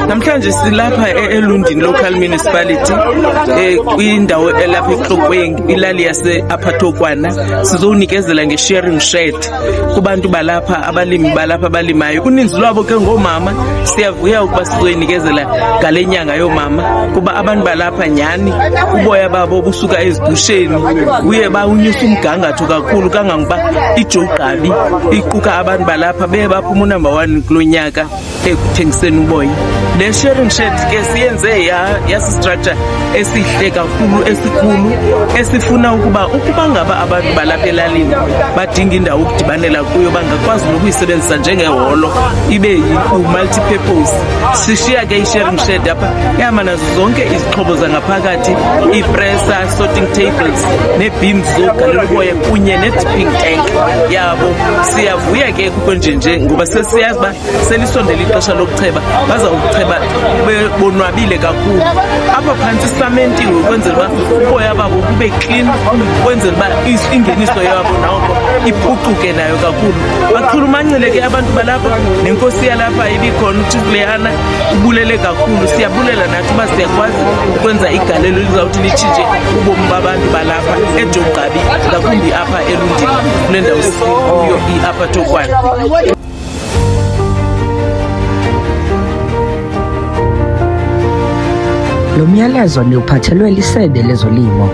Namhlanje silapha eLundini Local Municipality kwindawo elapha eXhokweni, ilali yase-Upper Tokwana. Sizonikezela nge-sharing shed kubantu balapha, abalimi balapha abalimayo. Uninzi lwabo ke ngomama. Siyavuya ukuba sizoyinikezela ngale nyanga yoomama kuba abantu balapha nyani uboya babo busuka ezigusheni uye bawunyusa umgangatho kakhulu kangangoba iJogqabi iquka abantu balapha beye baphuma number 1 kulo nyaka ekuthengiseni uboya. Le sharing shed ke siyenze yasistructure esihle kakhulu esikhulu esifuna ukuba ngaba abantu balapha elalini badinga indawo ukudibanela kuyo bangakwazi nokuyisebenzisa njengeholo ibe yi-multi-purpose. Sishiya ke i-sharing shed apha yama nazo zonke izixhobo zangaphakathi, iipressa, sorting tables, nee-beams zokugalela uboya kunye ne-dipping tank yabo. Siyavuya ke kukonjenje ngoba sesiyazi uba selisondela ixesha lokucheba, baza kucheba bonwabile kakhulu. Apha phantsi isamentiwe ukwenzela uba uboya babo bube clean, ukwenzela uba ingeniso yabo noko iphucuke nayo kakhulu. Bachulumancile ke abantu balapha, nenkosi yalapha ibikhona uThixo ubulele kakhulu. Siyabulela nathi uba siyakwazi ukwenza igalelo elizawuthi litshintshe ubomi babantu balapha eJogqabi, ngakumbi apha eLundini kule ndawo sikuyo i-Upper Tokwana. Lo myalezo niwuphathelwe liSebe lezoLimo.